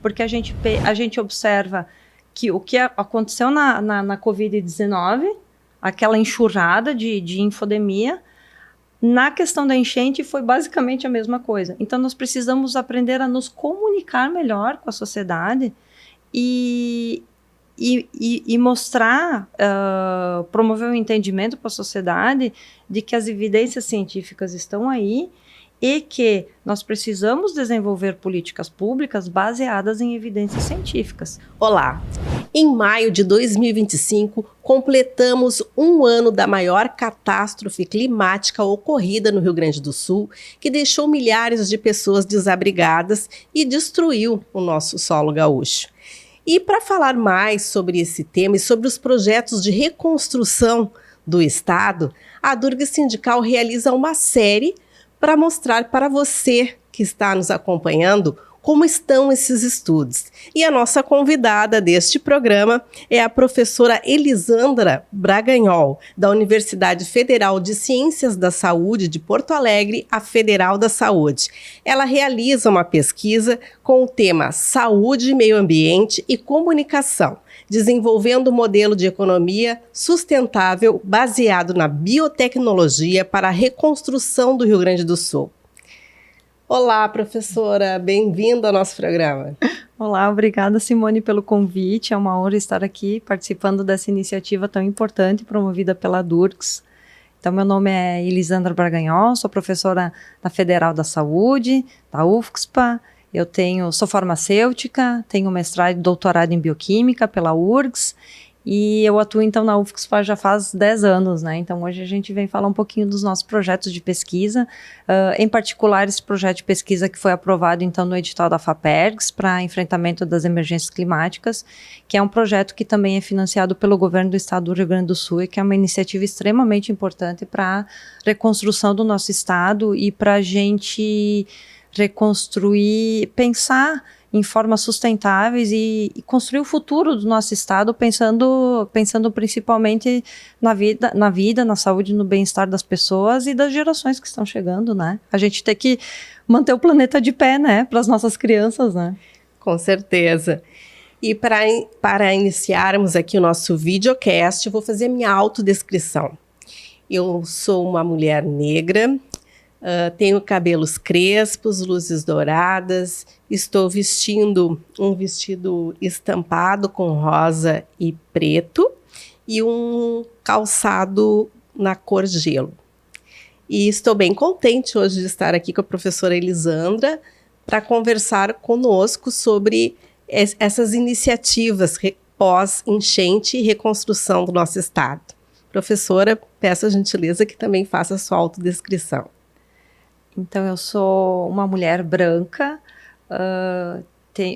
porque a gente observa que o que aconteceu na Covid-19, aquela enxurrada de infodemia, na questão da enchente foi basicamente a mesma coisa. Então, nós precisamos aprender a nos comunicar melhor com a sociedade e mostrar, promover um entendimento para a sociedade de que as evidências científicas estão aí e que nós precisamos desenvolver políticas públicas baseadas em evidências científicas. Olá! Em maio de 2025, completamos um ano da maior catástrofe climática ocorrida no Rio Grande do Sul, que deixou milhares de pessoas desabrigadas e destruiu o nosso solo gaúcho. E para falar mais sobre esse tema e sobre os projetos de reconstrução do Estado, a Durgs Sindical realiza uma série para mostrar para você que está nos acompanhando como estão esses estudos. E a nossa convidada deste programa é a professora Elisandra Braganhol, da Universidade Federal de Ciências da Saúde de Porto Alegre, a Federal da Saúde. Ela realiza uma pesquisa com o tema Saúde, Meio Ambiente e Comunicação, desenvolvendo um modelo de economia sustentável baseado na biotecnologia para a reconstrução do Rio Grande do Sul. Olá, professora, bem-vinda ao nosso programa. Olá, obrigada, Simone, pelo convite. É uma honra estar aqui participando dessa iniciativa tão importante promovida pela Durgs. Então, meu nome é Elisandra Braganhol, sou professora da Federal da Saúde, da UFSPA. Sou farmacêutica, tenho mestrado e doutorado em bioquímica pela URGS. E eu atuo, então, na UFSPA já faz 10 anos, né? Então, hoje a gente vem falar um pouquinho dos nossos projetos de pesquisa, em particular esse projeto de pesquisa que foi aprovado, então, no edital da FAPERGS para enfrentamento das emergências climáticas, que é um projeto que também é financiado pelo governo do estado do Rio Grande do Sul e que é uma iniciativa extremamente importante para a reconstrução do nosso estado e para a gente reconstruir, pensar em formas sustentáveis e construir o futuro do nosso estado pensando principalmente na vida, na saúde, no bem-estar das pessoas e das gerações que estão chegando, né? A gente tem que manter o planeta de pé, né? Para as nossas crianças, né? Com certeza. E para iniciarmos aqui o nosso videocast, eu vou fazer a minha autodescrição. Eu sou uma mulher negra, tenho cabelos crespos, luzes douradas, estou vestindo um vestido estampado com rosa e preto e um calçado na cor gelo. E estou bem contente hoje de estar aqui com a professora Elisandra para conversar conosco sobre essas iniciativas pós-enchente e reconstrução do nosso estado. Professora, peço a gentileza que também faça a sua autodescrição. Então, eu sou uma mulher branca,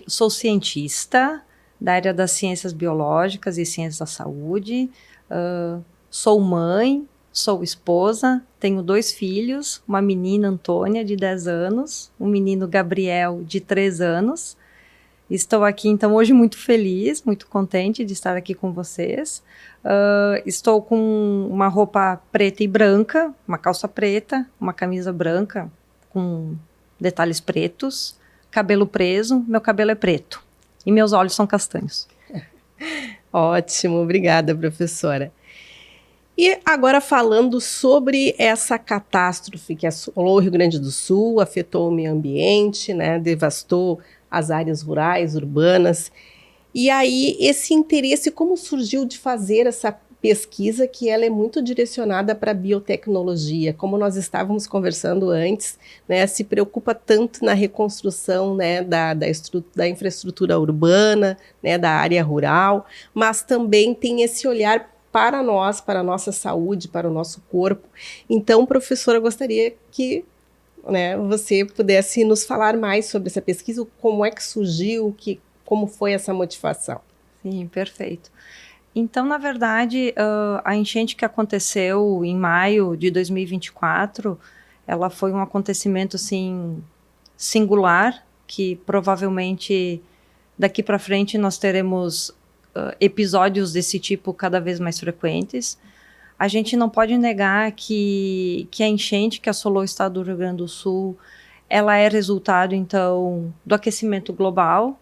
sou cientista da área das ciências biológicas e ciências da saúde, sou mãe, sou esposa, tenho 2 filhos, uma menina, Antônia, de 10 anos, um menino, Gabriel, de 3 anos. Estou aqui, então, hoje muito feliz, muito contente de estar aqui com vocês. Estou com uma roupa preta e branca, uma calça preta, uma camisa branca com detalhes pretos, cabelo preso, meu cabelo é preto e meus olhos são castanhos. Ótimo, obrigada, professora. E agora falando sobre essa catástrofe que assolou o Rio Grande do Sul, afetou o meio ambiente, né, devastou as áreas rurais, urbanas. E aí, esse interesse, como surgiu de fazer essa pesquisa, que ela é muito direcionada para a biotecnologia, como nós estávamos conversando antes, né, se preocupa tanto na reconstrução, né, da infraestrutura urbana, né, da área rural, mas também tem esse olhar para nós, para a nossa saúde, para o nosso corpo. Então, professora, eu gostaria que, né, você pudesse nos falar mais sobre essa pesquisa, como é que surgiu, como foi essa motivação. Sim, perfeito. Então, na verdade, a enchente que aconteceu em maio de 2024, ela foi um acontecimento, assim, singular, que provavelmente daqui para frente nós teremos episódios desse tipo cada vez mais frequentes. A gente não pode negar que a enchente que assolou o estado do Rio Grande do Sul, ela é resultado, então, do aquecimento global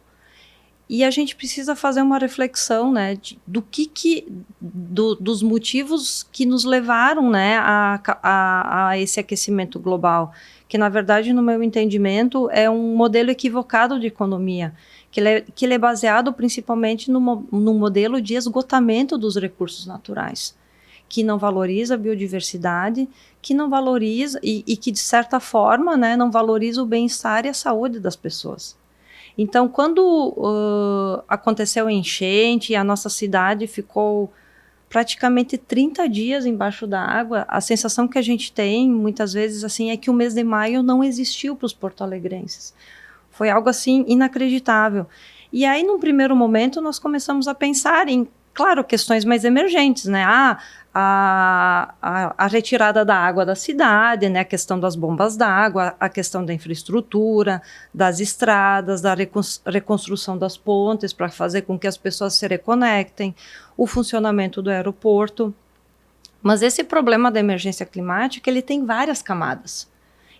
E a gente precisa fazer uma reflexão, né, dos motivos que nos levaram, né, a esse aquecimento global, que na verdade, no meu entendimento, é um modelo equivocado de economia, que ele é baseado principalmente no modelo de esgotamento dos recursos naturais, que não valoriza a biodiversidade, que não valoriza e que, de certa forma, né, não valoriza o bem-estar e a saúde das pessoas. Então, quando aconteceu a enchente e a nossa cidade ficou praticamente 30 dias embaixo da água, a sensação que a gente tem, muitas vezes, assim, é que o mês de maio não existiu para os porto-alegrenses. Foi algo, assim, inacreditável. E aí, num primeiro momento, nós começamos a pensar em, claro, questões mais emergentes, né? A retirada da água da cidade, né? A questão das bombas d'água, a questão da infraestrutura, das estradas, da reconstrução das pontes para fazer com que as pessoas se reconectem, o funcionamento do aeroporto. Mas esse problema da emergência climática, ele tem várias camadas.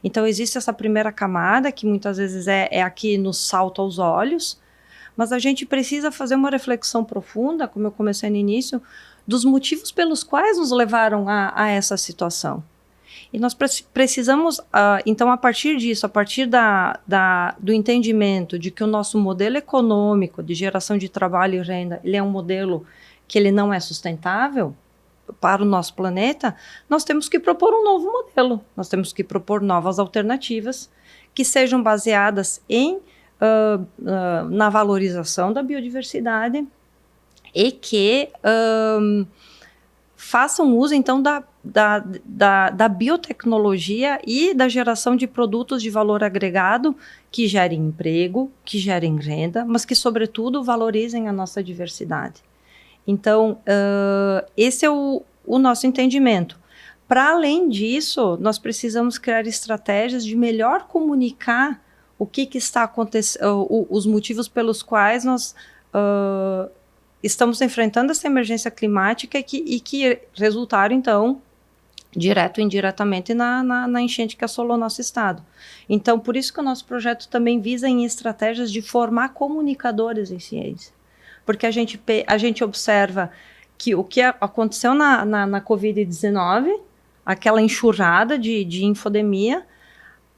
Então, existe essa primeira camada, que muitas vezes é aqui no salto aos olhos, mas a gente precisa fazer uma reflexão profunda, como eu comecei no início, dos motivos pelos quais nos levaram a essa situação. E nós precisamos, então, a partir disso, a partir do entendimento de que o nosso modelo econômico de geração de trabalho e renda, ele é um modelo que ele não é sustentável para o nosso planeta, nós temos que propor um novo modelo, nós temos que propor novas alternativas que sejam baseadas na valorização da biodiversidade e que façam uso, então, da biotecnologia e da geração de produtos de valor agregado que gerem emprego, que gerem renda, mas que, sobretudo, valorizem a nossa diversidade. Então, esse é o nosso entendimento. Para além disso, nós precisamos criar estratégias de melhor comunicar o que está acontecendo, os motivos pelos quais nós estamos enfrentando essa emergência climática e que resultaram, então, direto ou indiretamente na enchente que assolou nosso estado. Então, por isso que o nosso projeto também visa em estratégias de formar comunicadores em ciência. Porque a gente observa que o que aconteceu na Covid-19, aquela enxurrada de infodemia,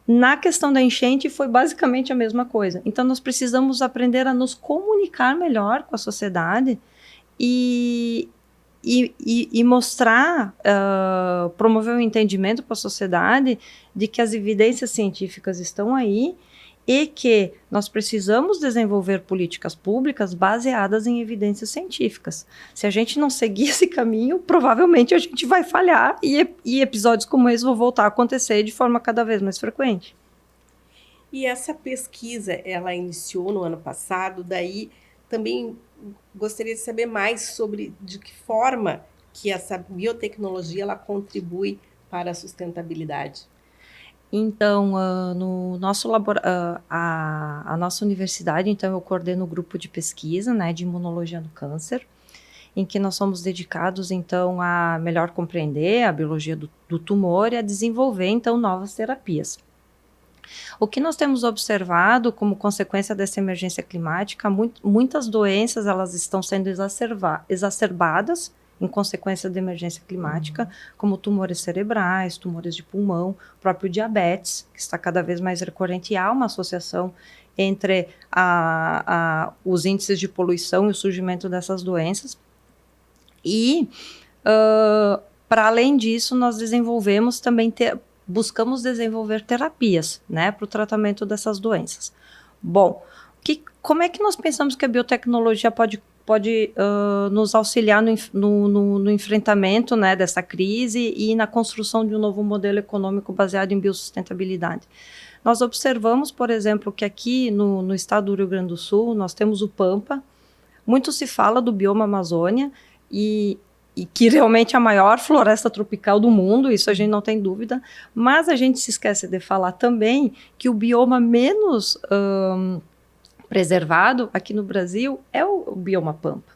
na questão da enchente foi basicamente a mesma coisa. Então, nós precisamos aprender a nos comunicar melhor com a sociedade e mostrar, promover um entendimento para a sociedade de que as evidências científicas estão aí e que nós precisamos desenvolver políticas públicas baseadas em evidências científicas. Se a gente não seguir esse caminho, provavelmente a gente vai falhar e episódios como esse vão voltar a acontecer de forma cada vez mais frequente. E essa pesquisa, ela iniciou no ano passado, daí também gostaria de saber mais sobre de que forma que essa biotecnologia ela contribui para a sustentabilidade. Então, no nosso a nossa universidade, então, eu coordeno o grupo de pesquisa, né, de imunologia do câncer, em que nós somos dedicados, então, a melhor compreender a biologia do tumor e a desenvolver, então, novas terapias. O que nós temos observado como consequência dessa emergência climática, muitas doenças elas estão sendo exacerbadas em consequência da emergência climática, como tumores cerebrais, tumores de pulmão, próprio diabetes, que está cada vez mais recorrente, e há uma associação entre os índices de poluição e o surgimento dessas doenças. E, para além disso, nós desenvolvemos também, buscamos desenvolver terapias, né, para o tratamento dessas doenças. Bom, como é que nós pensamos que a biotecnologia pode nos auxiliar no enfrentamento, né, dessa crise e na construção de um novo modelo econômico baseado em biosustentabilidade? Nós observamos, por exemplo, que aqui no estado do Rio Grande do Sul, nós temos o Pampa, muito se fala do bioma Amazônia e que realmente é a maior floresta tropical do mundo, isso a gente não tem dúvida, mas a gente se esquece de falar também que o bioma menos preservado aqui no Brasil é o bioma Pampa.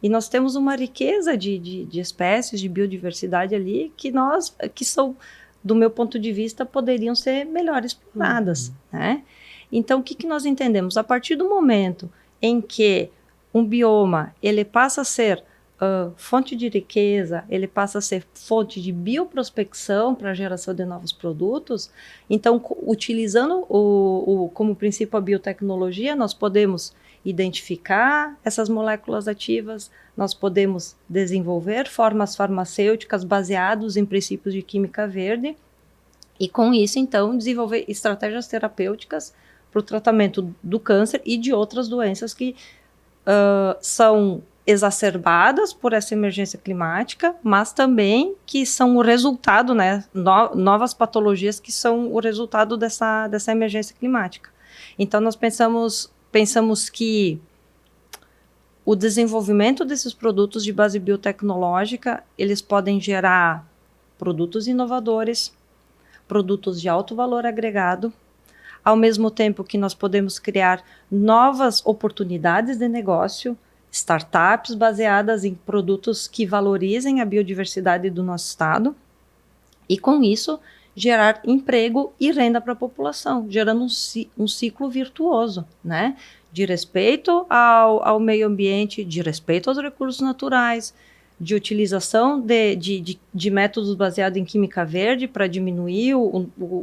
E nós temos uma riqueza de espécies, de biodiversidade ali, que são, do meu ponto de vista, poderiam ser melhor exploradas, né? Então, o que nós entendemos? A partir do momento em que um bioma ele passa a ser fonte de riqueza, ele passa a ser fonte de bioprospecção para a geração de novos produtos. Então, utilizando como princípio a biotecnologia, nós podemos identificar essas moléculas ativas, nós podemos desenvolver formas farmacêuticas baseadas em princípios de química verde e, com isso, então, desenvolver estratégias terapêuticas para o tratamento do câncer e de outras doenças que são exacerbadas por essa emergência climática, mas também que são o resultado, né, novas patologias que são o resultado dessa emergência climática. Então, nós pensamos que o desenvolvimento desses produtos de base biotecnológica, eles podem gerar produtos inovadores, produtos de alto valor agregado, ao mesmo tempo que nós podemos criar novas oportunidades de negócio, startups baseadas em produtos que valorizem a biodiversidade do nosso estado e, com isso, gerar emprego e renda para a população, gerando um ciclo virtuoso, né? De respeito ao meio ambiente, de respeito aos recursos naturais, de utilização de métodos baseados em química verde para diminuir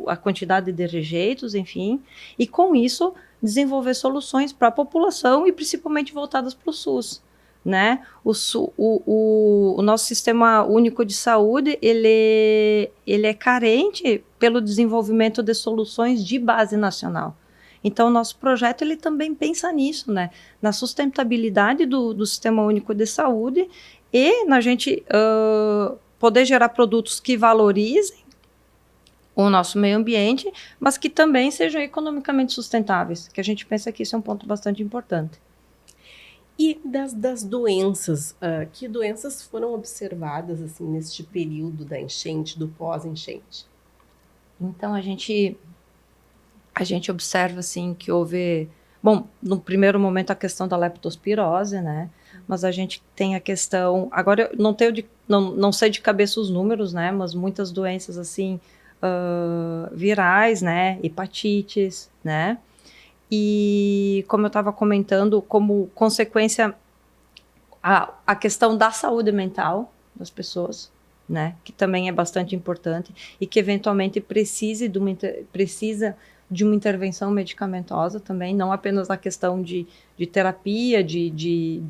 a quantidade de rejeitos, enfim, e com isso desenvolver soluções para a população e principalmente voltadas para o SUS, né? O nosso sistema único de saúde, ele é carente pelo desenvolvimento de soluções de base nacional. Então, o nosso projeto ele também pensa nisso, né? Na sustentabilidade do sistema único de saúde e na gente poder gerar produtos que valorizem o nosso meio ambiente, mas que também sejam economicamente sustentáveis, que a gente pensa que isso é um ponto bastante importante. E das doenças, que doenças foram observadas assim, neste período da enchente, do pós-enchente? Então, a gente observa assim, que houve... Bom, no primeiro momento a questão da leptospirose, né? Mas a gente tem a questão... Agora, eu não sei de cabeça os números, né? Mas muitas doenças assim, virais, né? Hepatites, né? E como eu estava comentando, como consequência, a questão da saúde mental das pessoas, né? Que também é bastante importante e que eventualmente precisa de uma intervenção medicamentosa também, não apenas na questão de terapia, de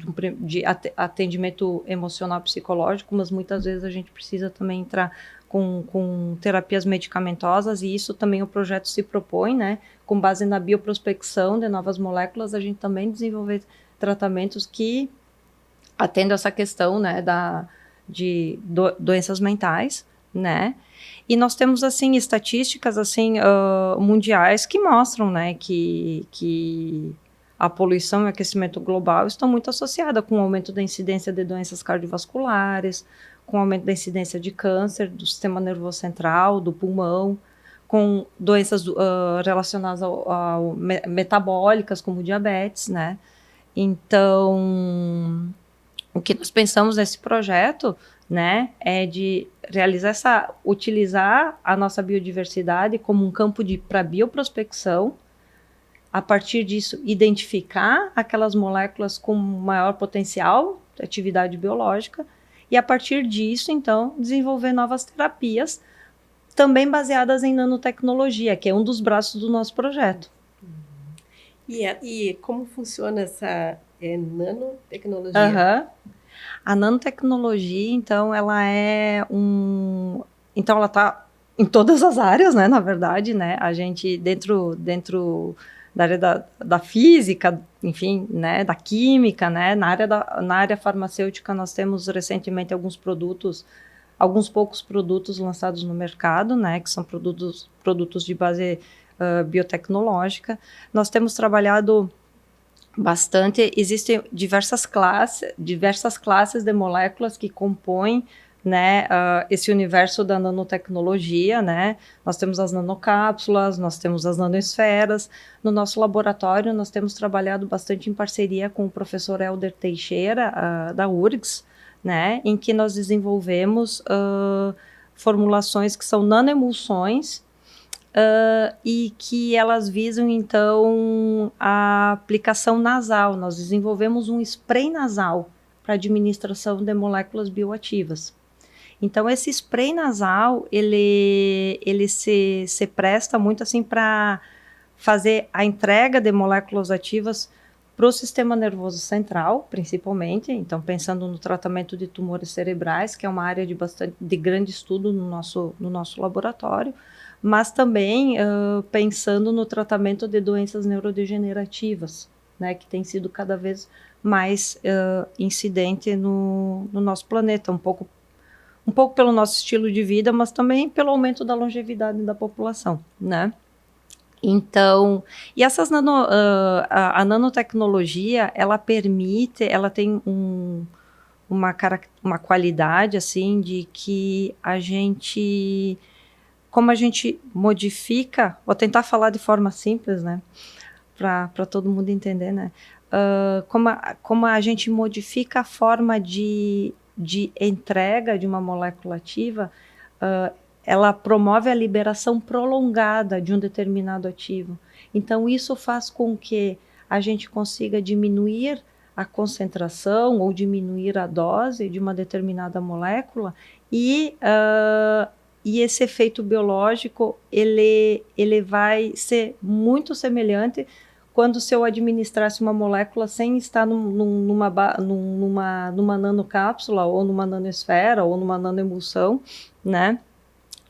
atendimento emocional psicológico, mas muitas vezes a gente precisa também entrar com terapias medicamentosas, e isso também o projeto se propõe, né? Com base na bioprospecção de novas moléculas, a gente também desenvolver tratamentos que atendam essa questão, né, de doenças mentais, né? E nós temos, assim, estatísticas, assim, mundiais que mostram, né, que a poluição e o aquecimento global estão muito associadas com o aumento da incidência de doenças cardiovasculares, com o aumento da incidência de câncer do sistema nervoso central, do pulmão, com doenças relacionadas ao metabólicas, como diabetes, né? Então, o que nós pensamos nesse projeto, né, é de utilizar a nossa biodiversidade como um campo para bioprospecção, a partir disso identificar aquelas moléculas com maior potencial de atividade biológica e a partir disso, então, desenvolver novas terapias também baseadas em nanotecnologia, que é um dos braços do nosso projeto. E como funciona essa nanotecnologia? A nanotecnologia, então, ela então, ela está em todas as áreas, né, na verdade, né? A gente, dentro da área da física, enfim, né, da química, né, na área farmacêutica, nós temos recentemente alguns poucos produtos lançados no mercado, né, que são produtos de base biotecnológica. Nós temos trabalhado bastante, existem diversas classes de moléculas que compõem, né, esse universo da nanotecnologia, né? Nós temos as nanocápsulas, nós temos as nanoesferas. No nosso laboratório, nós temos trabalhado bastante em parceria com o professor Helder Teixeira, da URGS, né, em que nós desenvolvemos formulações que são nanoemulsões e que elas visam, então, a aplicação nasal. Nós desenvolvemos um spray nasal para administração de moléculas bioativas. Então, esse spray nasal, ele se presta muito assim para fazer a entrega de moléculas ativas para o sistema nervoso central, principalmente. Então, pensando no tratamento de tumores cerebrais, que é uma área de grande estudo no nosso laboratório, mas também pensando no tratamento de doenças neurodegenerativas, né, que tem sido cada vez mais incidente no nosso planeta, um pouco pelo nosso estilo de vida, mas também pelo aumento da longevidade da população, né? Então, e essas a nanotecnologia, ela tem uma qualidade, assim, de que como a gente modifica, vou tentar falar de forma simples, né, para todo mundo entender, né, como a gente modifica a forma de entrega de uma molécula ativa, ela promove a liberação prolongada de um determinado ativo. Então, isso faz com que a gente consiga diminuir a concentração ou diminuir a dose de uma determinada molécula e esse efeito biológico, ele vai ser muito semelhante quando se eu administrasse uma molécula sem estar numa nanocápsula ou numa nanosfera ou numa nanoemulsão, né?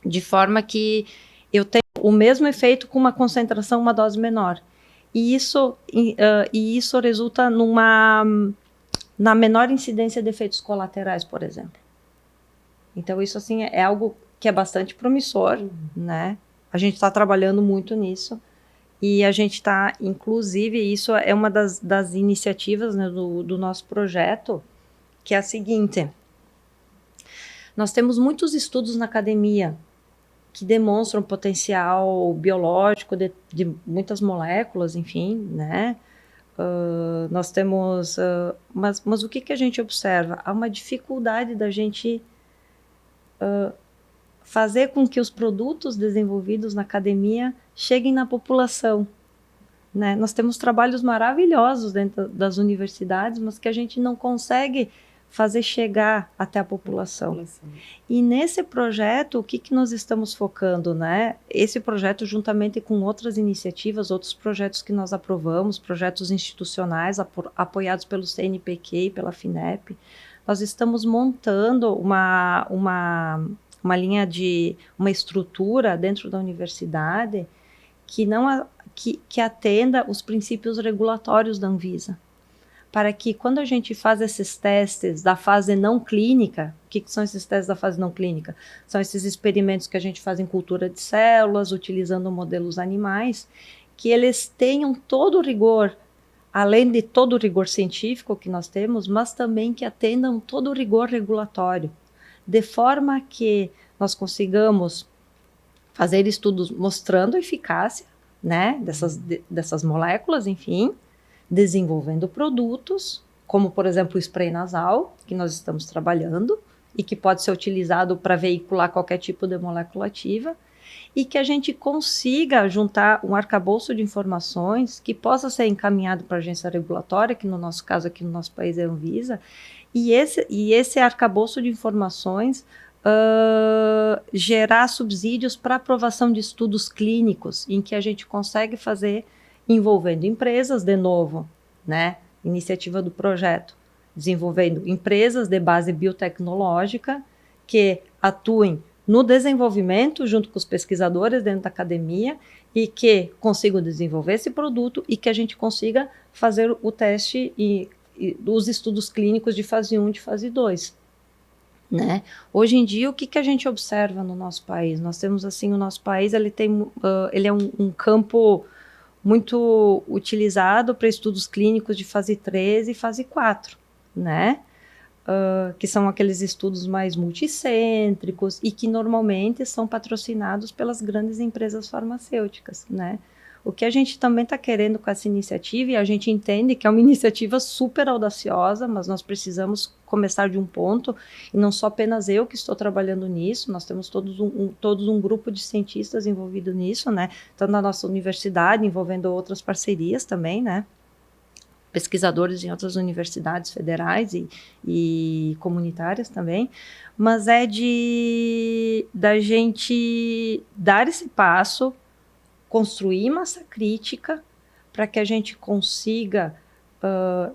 De forma que eu tenho o mesmo efeito com uma concentração, uma dose menor. E isso resulta na menor incidência de efeitos colaterais, por exemplo. Então, isso assim, é algo que é bastante promissor, né? A gente está trabalhando muito nisso. E a gente está, inclusive, isso é uma das iniciativas, né, do nosso projeto, que é a seguinte. Nós temos muitos estudos na academia que demonstram potencial biológico de muitas moléculas, enfim, né? Nós temos... mas o que a gente observa? Há uma dificuldade da gente fazer com que os produtos desenvolvidos na academia cheguem na população, né? Nós temos trabalhos maravilhosos dentro das universidades, mas que a gente não consegue fazer chegar até a população. E nesse projeto, o que nós estamos focando, né? Esse projeto, juntamente com outras iniciativas, outros projetos que nós aprovamos, projetos institucionais apoiados pelo CNPq e pela FINEP, nós estamos montando uma linha uma estrutura dentro da universidade que atenda os princípios regulatórios da Anvisa, para que quando a gente faz esses testes da fase não clínica, o que são esses testes da fase não clínica? São esses experimentos que a gente faz em cultura de células, utilizando modelos animais, que eles tenham todo o rigor, além de todo o rigor científico que nós temos, mas também que atendam todo o rigor regulatório, de forma que nós consigamos fazer estudos mostrando a eficácia, né, dessas moléculas, enfim, desenvolvendo produtos, como, por exemplo, o spray nasal, que nós estamos trabalhando, e que pode ser utilizado para veicular qualquer tipo de molécula ativa, e que a gente consiga juntar um arcabouço de informações que possa ser encaminhado para a agência regulatória, que no nosso caso aqui no nosso país é a Anvisa, e esse arcabouço de informações gerar subsídios para aprovação de estudos clínicos, em que a gente consegue fazer envolvendo empresas, de novo, né? Iniciativa do projeto, desenvolvendo empresas de base biotecnológica que atuem no desenvolvimento junto com os pesquisadores dentro da academia e que consigam desenvolver esse produto e que a gente consiga fazer o teste e os estudos clínicos de fase 1 e de fase 2. Né? Hoje em dia, o que a gente observa no nosso país? Nós temos, assim, o nosso país, ele é um campo muito utilizado para estudos clínicos de fase 3 e fase 4, né? Que são aqueles estudos mais multicêntricos e que normalmente são patrocinados pelas grandes empresas farmacêuticas, né? O que a gente também está querendo com essa iniciativa, e a gente entende que é uma iniciativa super audaciosa, mas nós precisamos começar de um ponto, e não só apenas eu que estou trabalhando nisso, nós temos todos um grupo de cientistas envolvido nisso, né? Tanto na nossa universidade, envolvendo outras parcerias também, né? Pesquisadores em outras universidades federais e comunitárias também, mas é da gente dar esse passo, construir massa crítica para que a gente consiga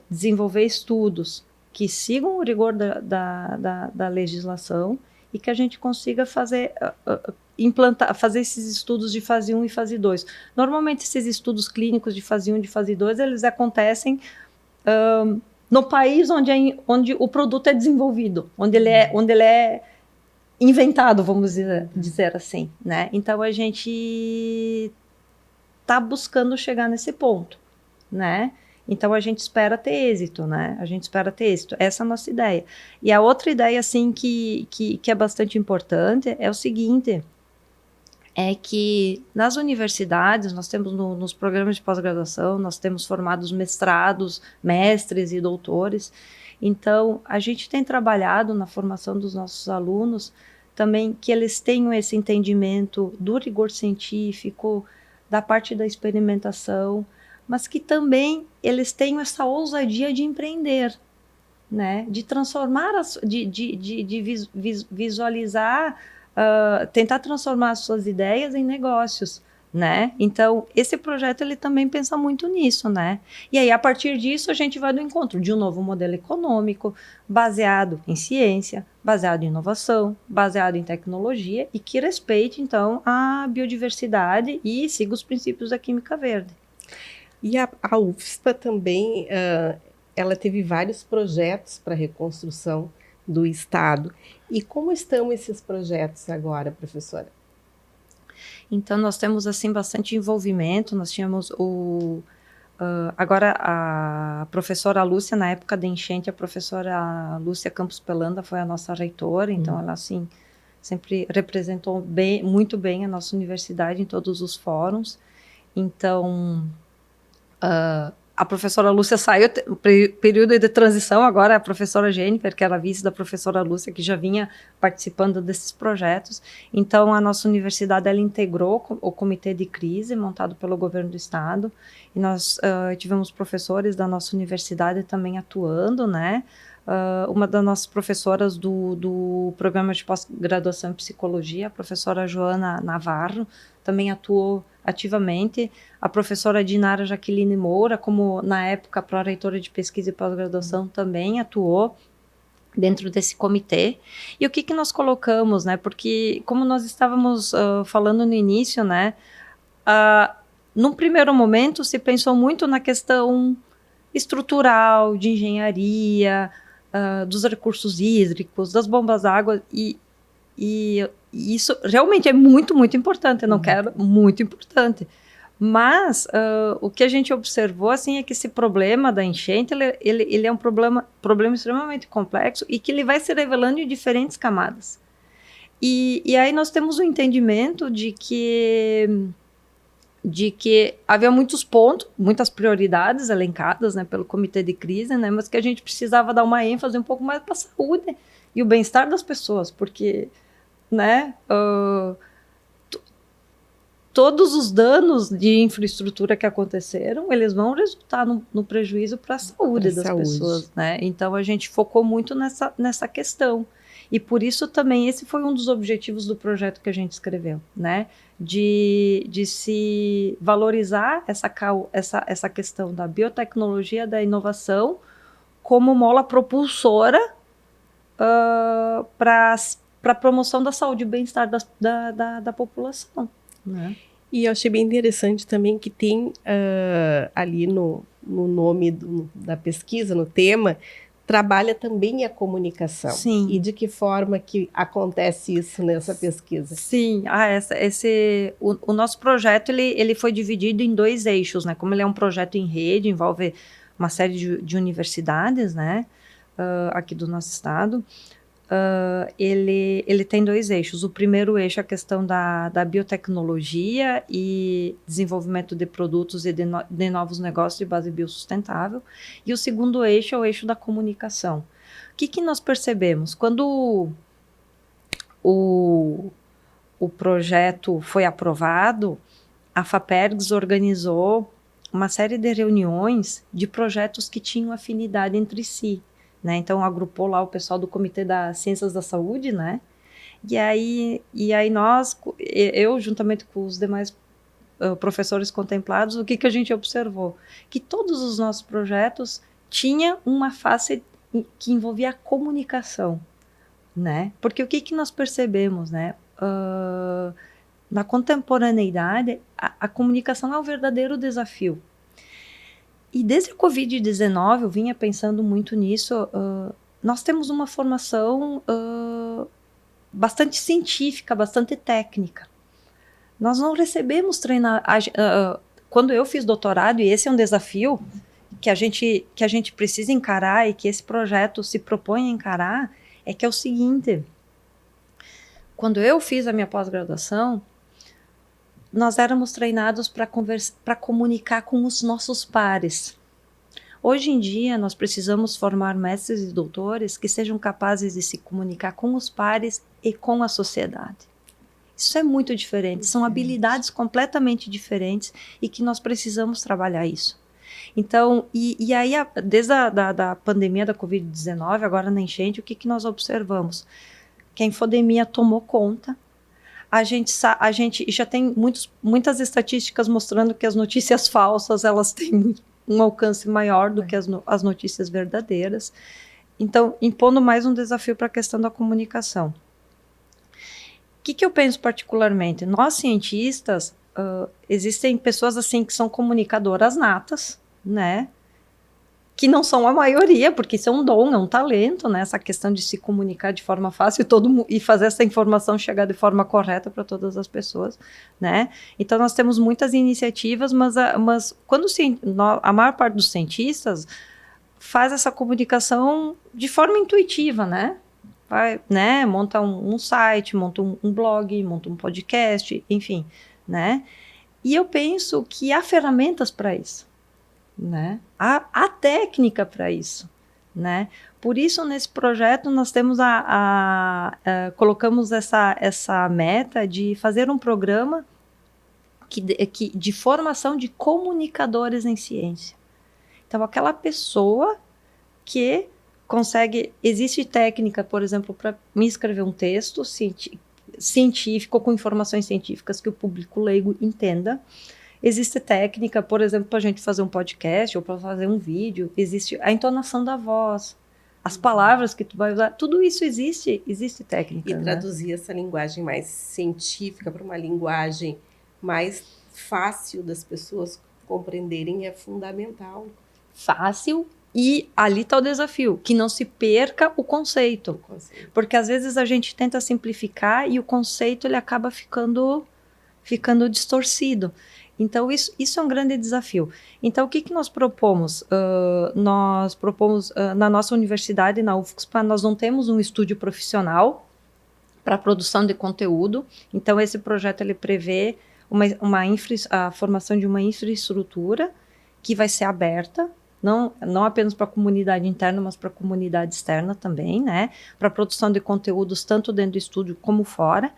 desenvolver estudos que sigam o rigor da legislação e que a gente consiga fazer esses estudos de fase 1 e fase 2. Normalmente, esses estudos clínicos de fase 1 e de fase 2, eles acontecem no país onde o produto é desenvolvido, onde ele é inventado, vamos dizer assim, né? Então, a gente está buscando chegar nesse ponto, né? Então, a gente espera ter êxito, né? A gente espera ter êxito. Essa é a nossa ideia. E a outra ideia, assim, que é bastante importante é o seguinte, é que nas universidades, nós temos nos programas de pós-graduação, nós temos formados mestrados, mestres e doutores. Então, a gente tem trabalhado na formação dos nossos alunos também que eles tenham esse entendimento do rigor científico, da parte da experimentação, mas que também eles tenham essa ousadia de empreender, né? De transformar, visualizar, tentar transformar as suas ideias em negócios, né? Então, esse projeto ele também pensa muito nisso, né? E aí, a partir disso, a gente vai do encontro de um novo modelo econômico, baseado em ciência, baseado em inovação, baseado em tecnologia e que respeite, então, a biodiversidade e siga os princípios da química verde. E a UFSPA também, ela teve vários projetos para a reconstrução do Estado. E como estão esses projetos agora, professora? Então, nós temos, assim, bastante envolvimento. Nós tínhamos agora a professora Lúcia, na época da enchente, a professora Lúcia Campos Pelanda foi a nossa reitora, então ela, assim, sempre representou muito bem a nossa universidade em todos os fóruns. Então, a professora Lúcia saiu, período de transição, agora a professora Jennifer, que era vice da professora Lúcia, que já vinha participando desses projetos. Então, a nossa universidade, ela integrou o comitê de crise, montado pelo governo do estado, e nós tivemos professores da nossa universidade também atuando, né? Uma das nossas professoras do programa de pós-graduação em psicologia, a professora Joana Navarro, também atuou ativamente. A professora Dinara Jaqueline Moura, como na época pró-reitora de pesquisa e pós-graduação, também atuou dentro desse comitê. E o que nós colocamos, né? Porque, como nós estávamos falando no início, né? Num primeiro momento, se pensou muito na questão estrutural, de engenharia, dos recursos hídricos, das bombas d'água, e isso realmente é muito, muito importante, eu não quero, muito importante. Mas o que a gente observou, assim, é que esse problema da enchente, ele é um problema extremamente complexo e que ele vai se revelando em diferentes camadas. E aí nós temos o entendimento de que havia muitos pontos, muitas prioridades elencadas, né, pelo comitê de crise, né, mas que a gente precisava dar uma ênfase um pouco mais para a saúde e o bem-estar das pessoas, porque, né, todos os danos de infraestrutura que aconteceram, eles vão resultar no prejuízo para a saúde das pessoas, né? Então a gente focou muito nessa questão. E por isso também esse foi um dos objetivos do projeto que a gente escreveu, né? De se valorizar essa questão da biotecnologia, da inovação, como mola propulsora para a promoção da saúde e bem-estar da população, né? E eu achei bem interessante também que tem ali no nome da pesquisa, no tema, trabalha também a comunicação. Sim. E de que forma que acontece isso nessa pesquisa? Sim, o nosso projeto ele foi dividido em 2 eixos, né? Como ele é um projeto em rede, envolve uma série de universidades, né? Aqui do nosso estado. ele tem 2 eixos. O primeiro eixo é a questão da biotecnologia e desenvolvimento de produtos e de novos negócios de base biossustentável. E o segundo eixo é o eixo da comunicação. O que nós percebemos? Quando o projeto foi aprovado, a FAPERGS organizou uma série de reuniões de projetos que tinham afinidade entre si. Né? Então, agrupou lá o pessoal do Comitê das Ciências da Saúde, né? E aí eu, juntamente com os demais professores contemplados, o que a gente observou? Que todos os nossos projetos tinham uma face que envolvia a comunicação, né? Porque o que nós percebemos, né? Na contemporaneidade, a comunicação é um verdadeiro desafio. E desde a Covid-19, eu vinha pensando muito nisso, nós temos uma formação bastante científica, bastante técnica. Nós não recebemos treinamento. Quando eu fiz doutorado, e esse é um desafio que a gente precisa encarar e que esse projeto se propõe a encarar, é que é o seguinte: quando eu fiz a minha pós-graduação, nós éramos treinados para comunicar com os nossos pares. Hoje em dia, nós precisamos formar mestres e doutores que sejam capazes de se comunicar com os pares e com a sociedade. Isso é muito diferente, são habilidades completamente diferentes e que nós precisamos trabalhar isso. Então, e aí, desde a pandemia da Covid-19, agora na enchente, o que nós observamos? Que a infodemia tomou conta. A gente já tem muitas estatísticas mostrando que as notícias falsas, elas têm um alcance maior do que as notícias verdadeiras. Então, impondo mais um desafio para a questão da comunicação. O que eu penso particularmente? Nós, cientistas, existem pessoas assim que são comunicadoras natas, né? Que não são a maioria, porque isso é um dom, é um talento, né? Essa questão de se comunicar de forma fácil e fazer essa informação chegar de forma correta para todas as pessoas, né? Então, nós temos muitas iniciativas, mas quando a maior parte dos cientistas faz essa comunicação de forma intuitiva, né? Monta um site, monta um blog, monta um podcast, enfim, né? E eu penso que há ferramentas para isso. Né? Há técnica para isso, né? Por isso, nesse projeto, nós temos colocamos essa meta de fazer um programa de formação de comunicadores em ciência. Então, aquela pessoa que consegue... Existe técnica, por exemplo, para me escrever um texto científico com informações científicas que o público leigo entenda. Existe técnica, por exemplo, para a gente fazer um podcast ou para fazer um vídeo. Existe a entonação da voz, as palavras que tu vai usar. Tudo isso existe técnica. E traduzir essa linguagem mais científica para uma linguagem mais fácil das pessoas compreenderem é fundamental. Fácil, e ali está o desafio, que não se perca o conceito. Porque às vezes a gente tenta simplificar e o conceito ele acaba ficando distorcido. Então, isso é um grande desafio. Então, o que nós propomos? Nós propomos, na nossa universidade, na UFSPA, nós não temos um estúdio profissional para produção de conteúdo. Então, esse projeto ele prevê a formação de uma infraestrutura que vai ser aberta, não apenas para a comunidade interna, mas para a comunidade externa também, né? Para a produção de conteúdos tanto dentro do estúdio como fora.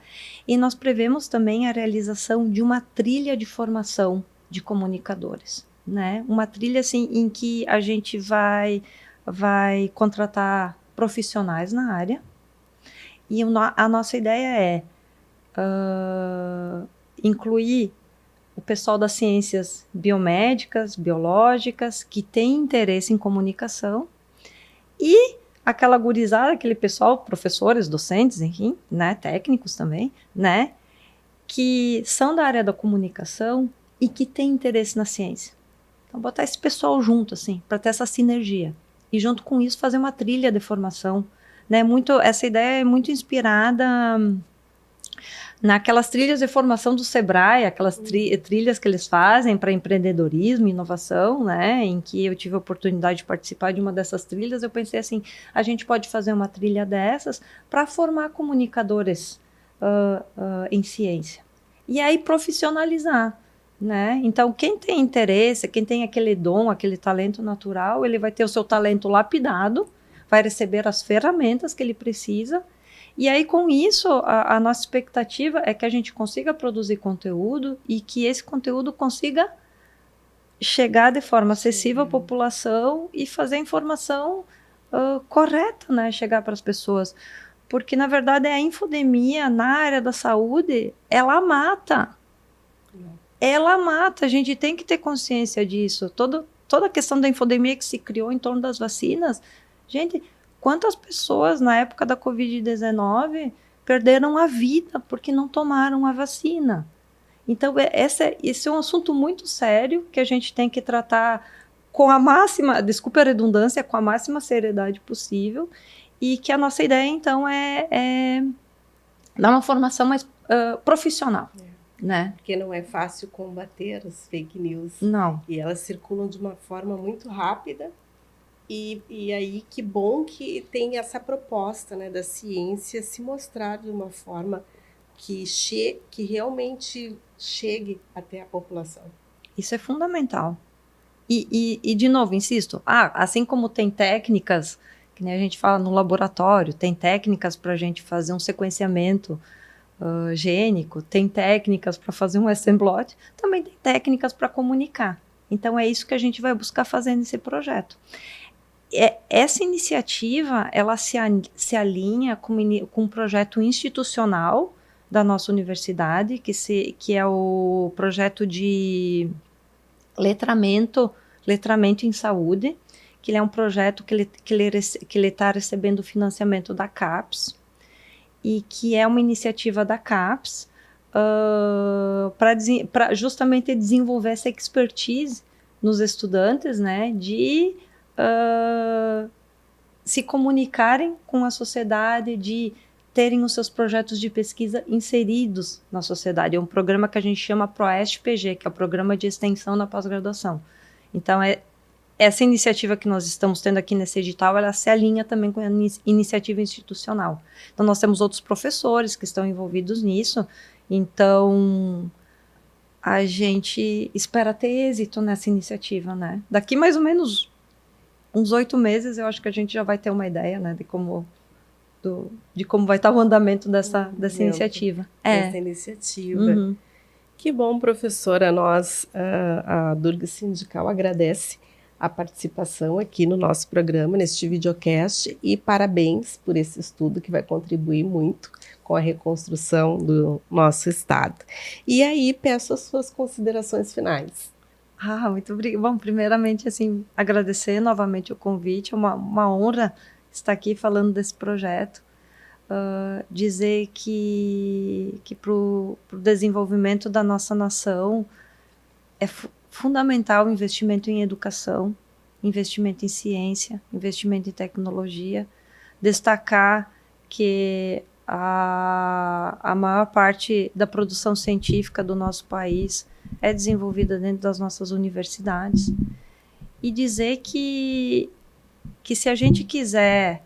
E nós prevemos também a realização de uma trilha de formação de comunicadores, né? Uma trilha assim, em que a gente vai contratar profissionais na área. E a nossa ideia é incluir o pessoal das ciências biomédicas, biológicas, que tem interesse em comunicação, e aquela gurizada, aquele pessoal, professores, docentes, enfim, né, técnicos também, né, que são da área da comunicação e que tem interesse na ciência. Então, botar esse pessoal junto, assim, para ter essa sinergia. E junto com isso, fazer uma trilha de formação, né, essa ideia é muito inspirada naquelas trilhas de formação do Sebrae, aquelas trilhas que eles fazem para empreendedorismo e inovação, né, em que eu tive a oportunidade de participar de uma dessas trilhas, eu pensei assim, a gente pode fazer uma trilha dessas para formar comunicadores em ciência. E aí profissionalizar, né? Então, quem tem interesse, quem tem aquele dom, aquele talento natural, ele vai ter o seu talento lapidado, vai receber as ferramentas que ele precisa. E aí, com isso, a nossa expectativa é que a gente consiga produzir conteúdo e que esse conteúdo consiga chegar de forma acessível à população e fazer a informação correta, né? Chegar para as pessoas. Porque, na verdade, a infodemia na área da saúde, ela mata. Ela mata. A gente tem que ter consciência disso. Toda a questão da infodemia que se criou em torno das vacinas, gente... Quantas pessoas, na época da Covid-19, perderam a vida porque não tomaram a vacina? Então, esse é um assunto muito sério que a gente tem que tratar com a máxima, desculpa a redundância, com a máxima seriedade possível, e que a nossa ideia, então, é dar uma formação mais profissional. Né? Porque não é fácil combater as fake news. Não. E elas circulam de uma forma muito rápida. E aí, que bom que tem essa proposta, né, da ciência se mostrar de uma forma que realmente chegue até a população. Isso é fundamental. E de novo, insisto, assim como tem técnicas, que nem a gente fala no laboratório, tem técnicas para a gente fazer um sequenciamento gênico, tem técnicas para fazer um assemblote, também tem técnicas para comunicar. Então, é isso que a gente vai buscar fazer nesse projeto. Essa iniciativa, ela se alinha com um projeto institucional da nossa universidade, que é o projeto de letramento em saúde, que ele é um projeto que ele está recebendo financiamento da CAPES, e que é uma iniciativa da CAPES para justamente desenvolver essa expertise nos estudantes, né, de se comunicarem com a sociedade, de terem os seus projetos de pesquisa inseridos na sociedade. É um programa que a gente chama ProEST-PG, que é o Programa de Extensão na Pós-Graduação. Então, essa iniciativa que nós estamos tendo aqui nesse edital, ela se alinha também com a iniciativa institucional. Então, nós temos outros professores que estão envolvidos nisso. Então, a gente espera ter êxito nessa iniciativa, né? Daqui mais ou menos uns 8 meses, eu acho que a gente já vai ter uma ideia, né, de como vai estar o andamento dessa iniciativa. Dessa iniciativa. Uhum. Que bom, professora. Nós, a Durga Sindical, agradece a participação aqui no nosso programa, neste videocast, e parabéns por esse estudo que vai contribuir muito com a reconstrução do nosso estado. E aí, peço as suas considerações finais. Muito obrigada. Bom, primeiramente, assim, agradecer novamente o convite, é uma honra estar aqui falando desse projeto, dizer que para o desenvolvimento da nossa nação é fundamental o investimento em educação, investimento em ciência, investimento em tecnologia, destacar que a maior parte da produção científica do nosso país é desenvolvida dentro das nossas universidades, e dizer que se a gente quiser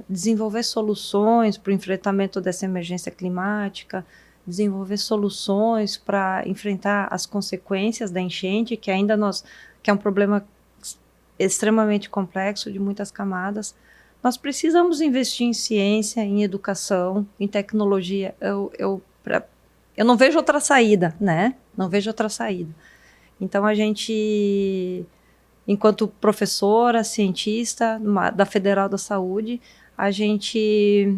desenvolver soluções para o enfrentamento dessa emergência climática, desenvolver soluções para enfrentar as consequências da enchente, que é um problema extremamente complexo, de muitas camadas, nós precisamos investir em ciência, em educação, em tecnologia. Eu não vejo outra saída, né? Não vejo outra saída. Então, a gente, enquanto professora, cientista da Federal da Saúde, a gente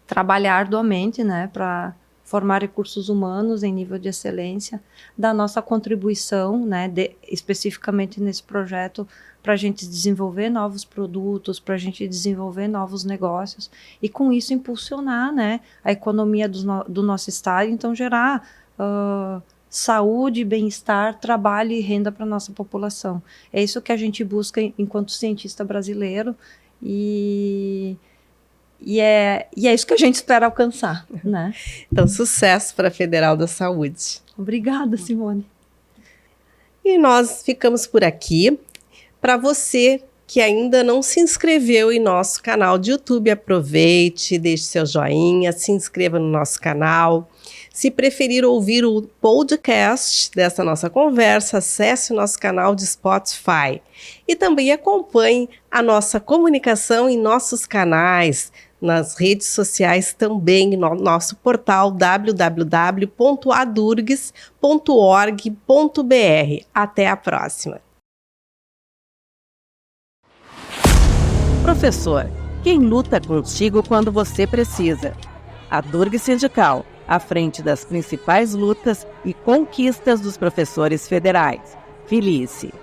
trabalha arduamente, né, para formar recursos humanos em nível de excelência, da nossa contribuição, né, especificamente nesse projeto, para a gente desenvolver novos produtos, para a gente desenvolver novos negócios, e com isso impulsionar, né, a economia do nosso estado, então gerar saúde, bem-estar, trabalho e renda para a nossa população. É isso que a gente busca enquanto cientista brasileiro, e E é isso que a gente espera alcançar, né? Então, sucesso para a Federal da Saúde. Obrigada, Simone. E nós ficamos por aqui. Para você que ainda não se inscreveu em nosso canal de YouTube, aproveite, deixe seu joinha, se inscreva no nosso canal. Se preferir ouvir o podcast dessa nossa conversa, acesse o nosso canal de Spotify. E também acompanhe a nossa comunicação em nossos canais, nas redes sociais também, no nosso portal www.adurgs.org.br. Até a próxima. Professor, quem luta contigo quando você precisa? A Durgs Sindical, à frente das principais lutas e conquistas dos professores federais. Filie-se!